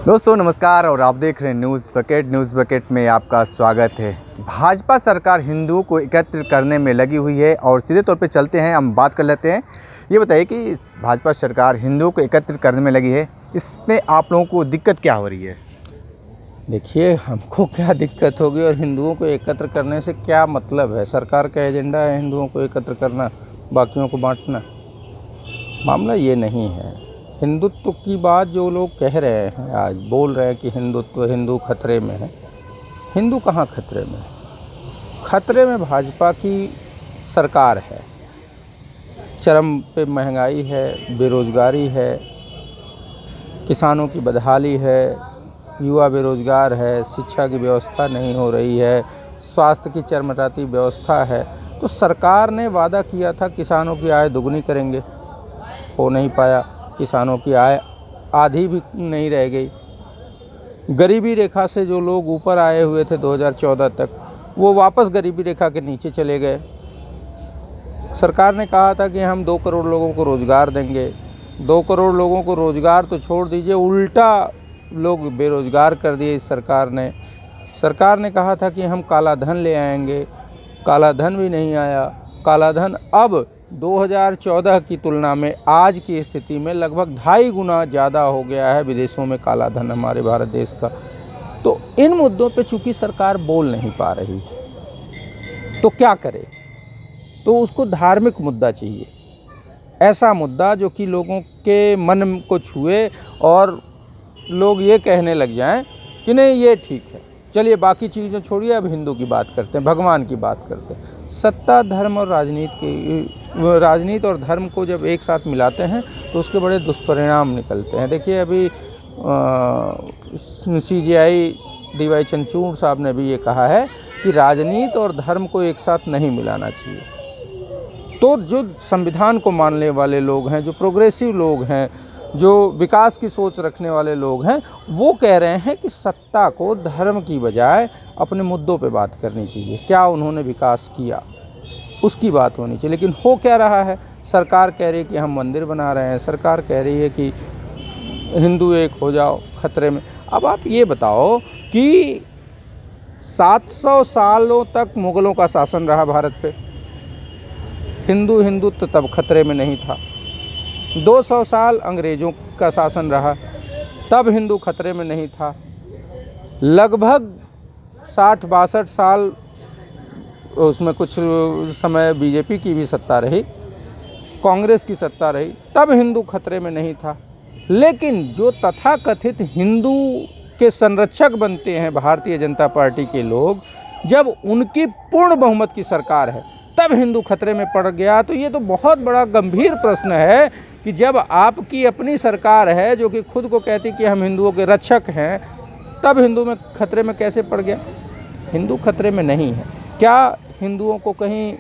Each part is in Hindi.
दोस्तों नमस्कार और आप देख रहे हैं न्यूज़ बकेट में आपका स्वागत है। भाजपा सरकार हिंदुओं को एकत्र करने में लगी हुई है और सीधे तौर पे चलते हैं, हम बात कर लेते हैं। ये बताइए कि भाजपा सरकार हिंदुओं को एकत्र करने में लगी है, इसमें आप लोगों को दिक्कत क्या हो रही है? देखिए, हमको क्या दिक्कत होगी और हिंदुओं को एकत्र करने से क्या मतलब है? सरकार का एजेंडा है हिंदुओं को एकत्र करना, बाकियों को बांटना। मामला ये नहीं है। हिंदुत्व की बात जो लोग कह रहे हैं, आज बोल रहे हैं कि हिंदू खतरे में है। हिंदू कहाँ खतरे में है? खतरे में भाजपा की सरकार है। चरम पे महंगाई है, बेरोज़गारी है, किसानों की बदहाली है, युवा बेरोज़गार है, शिक्षा की व्यवस्था नहीं हो रही है, स्वास्थ्य की चरमराती व्यवस्था है। तो सरकार ने वादा किया था किसानों की आय दुगनी करेंगे, हो नहीं पाया। किसानों की आय आधी भी नहीं रह गई। गरीबी रेखा से जो लोग ऊपर आए हुए थे 2014 तक, वो वापस गरीबी रेखा के नीचे चले गए। सरकार ने कहा था कि हम 2 करोड़ लोगों को रोज़गार देंगे। 2 करोड़ लोगों को रोज़गार तो छोड़ दीजिए, उल्टा लोग बेरोज़गार कर दिए इस सरकार ने। सरकार ने कहा था कि हम काला धन ले आएंगे, काला धन भी नहीं आया। काला धन अब 2014 की तुलना में आज की स्थिति में लगभग 2.5 गुना ज़्यादा हो गया है विदेशों में काला धन हमारे भारत देश का। तो इन मुद्दों पे चूँकि सरकार बोल नहीं पा रही, तो क्या करे? तो उसको धार्मिक मुद्दा चाहिए, ऐसा मुद्दा जो कि लोगों के मन को छुए और लोग ये कहने लग जाएं कि नहीं ये ठीक है, चलिए बाकी चीज़ें छोड़िए, अब हिंदू की बात करते हैं, भगवान की बात करते हैं। सत्ता, धर्म और राजनीति और धर्म को जब एक साथ मिलाते हैं तो उसके बड़े दुष्परिणाम निकलते हैं। देखिए, अभी CJI DY चंद्रचूड़ साहब ने भी ये कहा है कि राजनीति और धर्म को एक साथ नहीं मिलाना चाहिए। तो जो संविधान को मानने वाले लोग हैं, जो प्रोग्रेसिव लोग हैं, जो विकास की सोच रखने वाले लोग हैं, वो कह रहे हैं कि सत्ता को धर्म की बजाय अपने मुद्दों पे बात करनी चाहिए। क्या उन्होंने विकास किया, उसकी बात होनी चाहिए। लेकिन हो क्या रहा है? सरकार कह रही है कि हम मंदिर बना रहे हैं, सरकार कह रही है कि हिंदू एक हो जाओ, खतरे में। अब आप ये बताओ कि 700 सालों तक मुग़लों का शासन रहा भारत पे, हिंदुत्व तब खतरे में नहीं था। 200 साल अंग्रेज़ों का शासन रहा, तब हिंदू खतरे में नहीं था। लगभग 60-62 साल उसमें कुछ समय बीजेपी की भी सत्ता रही, कांग्रेस की सत्ता रही, तब हिंदू खतरे में नहीं था। लेकिन जो तथाकथित हिंदू के संरक्षक बनते हैं भारतीय जनता पार्टी के लोग, जब उनकी पूर्ण बहुमत की सरकार है, तब हिंदू खतरे में पड़ गया। तो ये तो बहुत बड़ा गंभीर प्रश्न है कि जब आपकी अपनी सरकार है जो कि खुद को कहती कि हम हिंदुओं के रक्षक हैं, तब हिंदू में खतरे में कैसे पड़ गया? हिंदू खतरे में नहीं है। क्या हिंदुओं को कहीं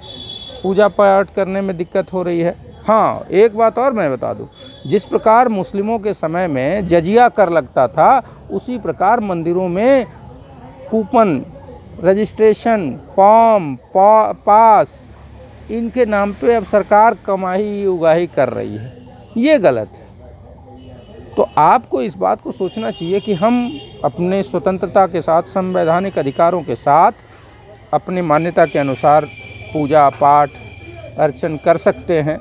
पूजा पाठ करने में दिक्कत हो रही है? हाँ, एक बात और मैं बता दूं, जिस प्रकार मुस्लिमों के समय में जजिया कर लगता था, उसी प्रकार मंदिरों में कूपन, रजिस्ट्रेशन फॉर्म, पास, इनके नाम पे अब सरकार कमाई उगाही कर रही है। ये गलत है। तो आपको इस बात को सोचना चाहिए कि हम अपने स्वतंत्रता के साथ, संवैधानिक अधिकारों के साथ, अपनी मान्यता के अनुसार पूजा पाठ अर्चन कर सकते हैं।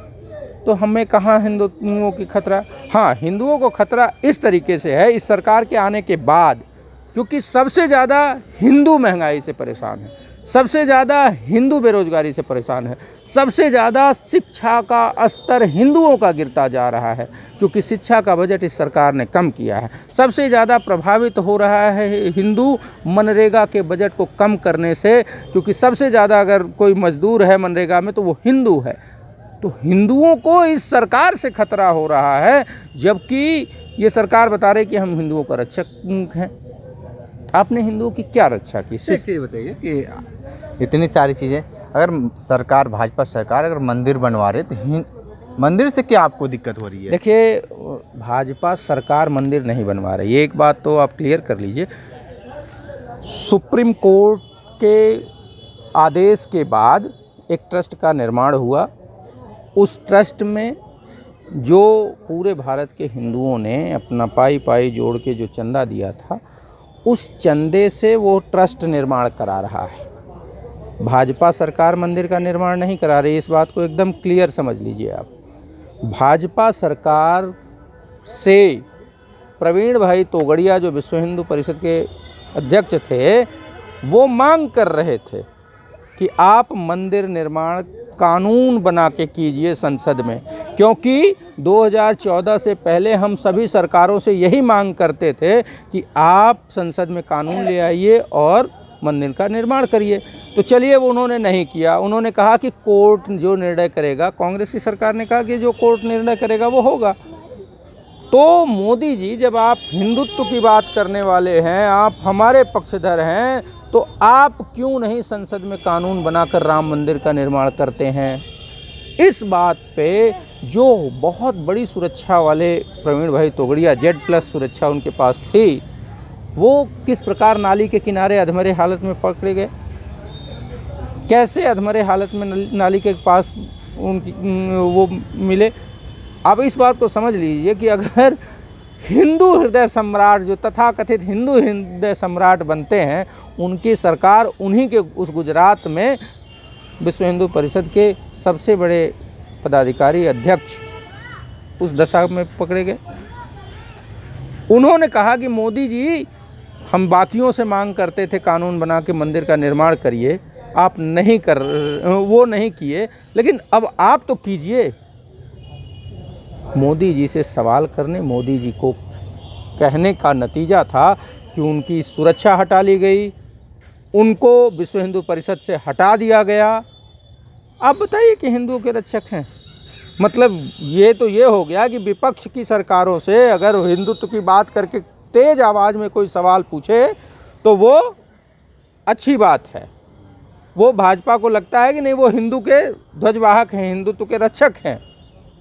तो हमें कहाँ हिंदुओं की खतरा? हाँ, हिंदुओं को खतरा इस तरीके से है इस सरकार के आने के बाद, क्योंकि सबसे ज़्यादा हिंदू महंगाई से परेशान है, सबसे ज़्यादा हिंदू बेरोज़गारी से परेशान है, सबसे ज़्यादा शिक्षा का स्तर हिंदुओं का गिरता जा रहा है, क्योंकि शिक्षा का बजट इस सरकार ने कम किया है। सबसे ज़्यादा प्रभावित हो रहा है हिंदू मनरेगा के बजट को कम करने से, क्योंकि सबसे ज़्यादा अगर कोई मजदूर है मनरेगा में तो वो हिंदू है। तो हिंदुओं को इस सरकार से खतरा हो रहा है, जबकि ये सरकार बता रही कि हम हिंदुओं का रक्षक हैं। आपने हिंदुओं की क्या रक्षा की? एक चीज़ बताइए कि इतनी सारी चीज़ें, अगर सरकार, भाजपा सरकार अगर मंदिर बनवा रहे तो मंदिर से क्या आपको दिक्कत हो रही है? देखिए, भाजपा सरकार मंदिर नहीं बनवा रही है, एक बात तो आप क्लियर कर लीजिए। सुप्रीम कोर्ट के आदेश के बाद एक ट्रस्ट का निर्माण हुआ। उस ट्रस्ट में जो पूरे भारत के हिंदुओं ने अपना पाई पाई जोड़ के जो चंदा दिया था, उस चंदे से वो ट्रस्ट निर्माण करा रहा है। भाजपा सरकार मंदिर का निर्माण नहीं करा रही, इस बात को एकदम क्लियर समझ लीजिए आप। भाजपा सरकार से प्रवीण भाई तोगड़िया जो विश्व हिंदू परिषद के अध्यक्ष थे, वो मांग कर रहे थे कि आप मंदिर निर्माण कानून बना के कीजिए संसद में, क्योंकि 2014 से पहले हम सभी सरकारों से यही मांग करते थे कि आप संसद में कानून ले आइए और मंदिर का निर्माण करिए। तो चलिए, वो उन्होंने नहीं किया। उन्होंने कहा कि कोर्ट जो निर्णय करेगा, कांग्रेस की सरकार ने कहा कि जो कोर्ट निर्णय करेगा वो होगा। तो मोदी जी, जब आप हिंदुत्व की बात करने वाले हैं, आप हमारे पक्षधर हैं, तो आप क्यों नहीं संसद में कानून बनाकर राम मंदिर का निर्माण करते हैं? इस बात पे जो बहुत बड़ी सुरक्षा वाले प्रवीण भाई तोगड़िया, Z+ सुरक्षा उनके पास थी, वो किस प्रकार नाली के किनारे अधमरे हालत में पकड़े गए, कैसे अधमरे हालत में नाली के पास उनकी वो मिले। आप इस बात को समझ लीजिए कि अगर हिंदू हृदय सम्राट, जो तथाकथित हिंदू हृदय सम्राट बनते हैं, उनकी सरकार उन्हीं के उस गुजरात में विश्व हिंदू परिषद के सबसे बड़े पदाधिकारी, अध्यक्ष उस दशा में पकड़े गए। उन्होंने कहा कि मोदी जी, हम बाकियों से मांग करते थे कानून बना के मंदिर का निर्माण करिए, आप वो नहीं किए, लेकिन अब आप तो कीजिए। मोदी जी से सवाल करने, मोदी जी को कहने का नतीजा था कि उनकी सुरक्षा हटा ली गई, उनको विश्व हिंदू परिषद से हटा दिया गया। आप बताइए कि हिंदुओं के रक्षक हैं। मतलब ये तो ये हो गया कि विपक्ष की सरकारों से अगर हिंदुत्व की बात करके तेज आवाज़ में कोई सवाल पूछे तो वो अच्छी बात है। वो भाजपा को लगता है कि नहीं, वो हिंदू के ध्वजवाहक हैं, हिंदुत्व के रक्षक हैं।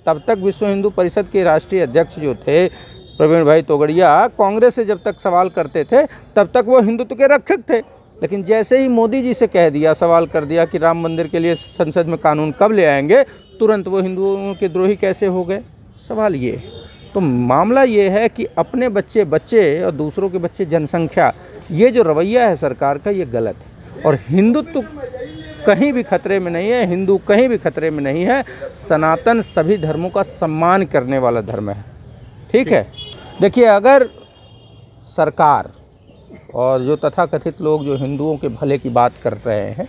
तब तक विश्व हिंदू परिषद के राष्ट्रीय अध्यक्ष जो थे प्रवीण भाई तोगड़िया, कांग्रेस से जब तक सवाल करते थे तब तक वो हिंदुत्व के रक्षक थे। लेकिन जैसे ही मोदी जी से कह दिया, सवाल कर दिया कि राम मंदिर के लिए संसद में कानून कब ले आएंगे, तुरंत वो हिंदुओं के द्रोही कैसे हो गए? सवाल ये है। तो मामला ये है कि अपने बच्चे बच्चे और दूसरों के बच्चे जनसंख्या, ये जो रवैया है सरकार का, ये गलत है। और हिंदुत्व कहीं भी खतरे में नहीं है, हिंदू कहीं भी खतरे में नहीं है। सनातन सभी धर्मों का सम्मान करने वाला धर्म है। ठीक है। देखिए, अगर सरकार और जो तथाकथित लोग जो हिंदुओं के भले की बात कर रहे हैं,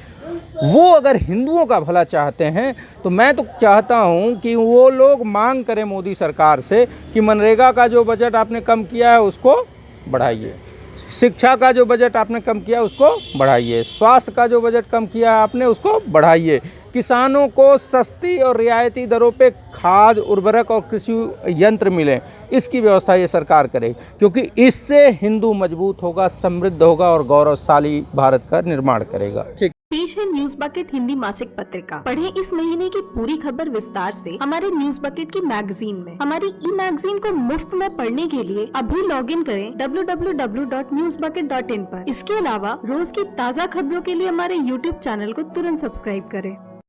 वो अगर हिंदुओं का भला चाहते हैं, तो मैं तो चाहता हूं कि वो लोग मांग करें मोदी सरकार से कि मनरेगा का जो बजट आपने कम किया है उसको बढ़ाइए, शिक्षा का जो बजट आपने कम किया उसको बढ़ाइए, स्वास्थ्य का जो बजट कम किया है आपने उसको बढ़ाइए, किसानों को सस्ती और रियायती दरों पे खाद, उर्वरक और कृषि यंत्र मिलें, इसकी व्यवस्था ये सरकार करे, क्योंकि इससे हिंदू मजबूत होगा, समृद्ध होगा और गौरवशाली भारत का निर्माण करेगा। ठीक। पेश है न्यूज बकेट हिंदी मासिक पत्रिका। पढ़ें इस महीने की पूरी खबर विस्तार से हमारे न्यूज बकेट की मैगजीन में। हमारी ई मैगजीन को मुफ्त में पढ़ने के लिए अभी लॉगिन करें www.newsbucket.in पर। इसके अलावा रोज की ताज़ा खबरों के लिए हमारे YouTube चैनल को तुरंत सब्सक्राइब करें।